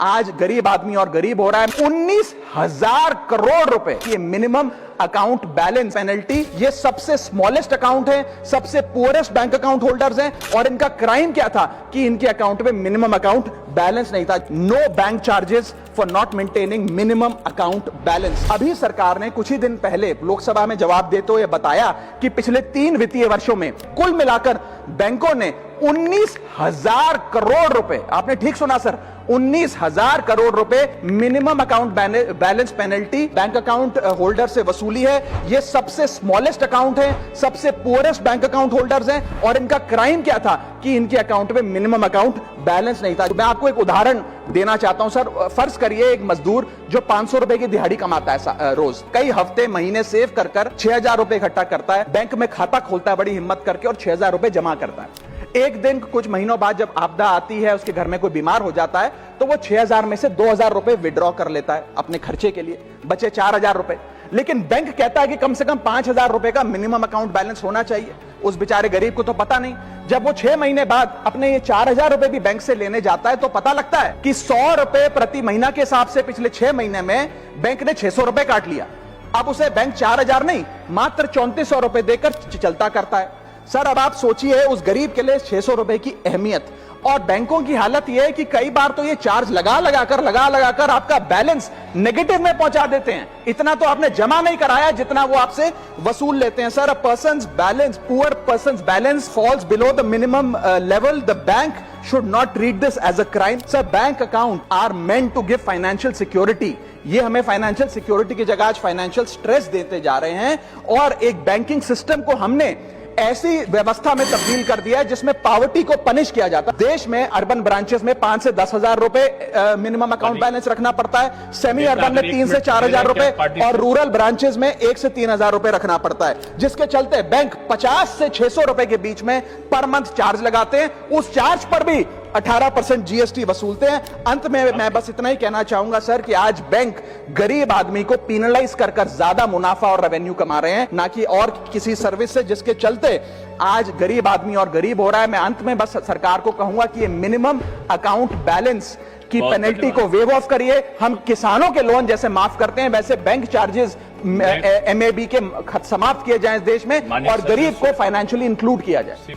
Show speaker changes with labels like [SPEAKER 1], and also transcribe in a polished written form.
[SPEAKER 1] आज गरीब आदमी और गरीब हो रहा है। 19,000 करोड़ रुपए ये मिनिमम अकाउंट बैलेंस पेनल्टी, ये सबसे स्मॉलेस्ट अकाउंट है, सबसे पुअरेस्ट बैंक अकाउंट होल्डर्स हैं, और इनका क्राइम क्या था कि इनके अकाउंट में मिनिमम अकाउंट बैलेंस नहीं था। No bank charges for not maintaining minimum account balance. अभी सरकार ने कुछ ही दिन पहले लोकसभा में जवाब देते हुए बताया कि पिछले 3 वित्तीय वर्षों में कुल मिलाकर बैंकों ने 19,000 करोड़ रुपए, आपने ठीक सुना सर, 19,000 करोड़ रुपए minimum account balance penalty bank account holder से वसूली है। ये सबसे स्मॉलेस्ट अकाउंट है, सबसे पुअरेस्ट बैंक अकाउंट होल्डर्स हैं, और इनका क्राइम क्या था कि इनके अकाउंट में मिनिमम अकाउंट बैलेंस नहीं था। मैं आपको एक उदाहरण देना चाहता हूं सर। फर्ज करिए एक मजदूर जो 500 रुपए की दिहाड़ी कमाता है रोज, कई हफ्ते महीने सेव कर 6,000 रुपए इकट्ठा करता है, बैंक में खाता खोलता है बड़ी हिम्मत करके और 6,000 रुपए जमा करता है। एक दिन कुछ महीनों बाद जब आपदा आती है, उसके घर में कोई बीमार हो जाता है, तो वो 6,000 में से 2,000 रुपए विड्रॉ कर लेता है अपने खर्चे के लिए, बचे 4,000 रुपए। लेकिन बैंक कहता है कि कम से कम 5,000 रुपए का मिनिमम अकाउंट बैलेंस होना चाहिए। उस बेचारे गरीब को तो पता नहीं। जब वो 6 महीने बाद अपने ये 4,000 रुपए भी बैंक से लेने जाता है तो पता लगता है कि 100 रुपए प्रति महीना के हिसाब से पिछले 6 महीने में बैंक ने 600 रुपए काट लिया। अब उसे बैंक 4,000 नहीं, मात्र 3,400 रुपए देकर चलता करता है। सर अब आप सोचिए उस गरीब के लिए 600 रुपए की अहमियत। और बैंकों की हालत यह है कि कई बार तो ये चार्ज लगा लगाकर आपका बैलेंस नेगेटिव में पहुंचा देते हैं। इतना तो आपने जमा नहीं कराया जितना वो आपसे वसूल लेते हैं। Sir, a persons balance, poor persons balance falls below the minimum level. The bank should not treat this as a crime. Sir, bank account are meant to give financial security. ये हमें फाइनेंशियल सिक्योरिटी की जगह आज financial stress देते जा रहे हैं, और एक बैंकिंग सिस्टम को हमने ऐसी व्यवस्था में तब्दील कर दिया है जिसमें पॉवर्टी को पनिश किया जाता है। देश में अर्बन ब्रांचेस में 5 से 10,000 रुपए मिनिमम अकाउंट बैलेंस रखना पड़ता है, सेमी अर्बन में 3 से 4,000 रुपए, और रूरल ब्रांचेस में 1 से 3,000 रुपए रखना पड़ता है, जिसके चलते बैंक 50 से 600 रुपए के बीच में पर मंथ चार्ज लगाते हैं। उस चार्ज पर भी 18% जीएसटी वसूलते हैं। अंत में मैं बस इतना ही कहना चाहूंगा सर कि आज बैंक गरीब आदमी को पीनलाइज कर ज्यादा मुनाफा और रेवेन्यू कमा रहे हैं, ना कि और किसी सर्विस से, जिसके चलते आज गरीब आदमी और गरीब हो रहा है। मैं अंत में बस सरकार को कहूंगा कि ये मिनिमम अकाउंट बैलेंस की पेनल्टी को वेव ऑफ करिए। हम किसानों के लोन जैसे माफ करते हैं, वैसे बैंक चार्जेस एमएबी के समाप्त किए जाएं इस देश में, और गरीब को फाइनेंशियली इंक्लूड किया जाए।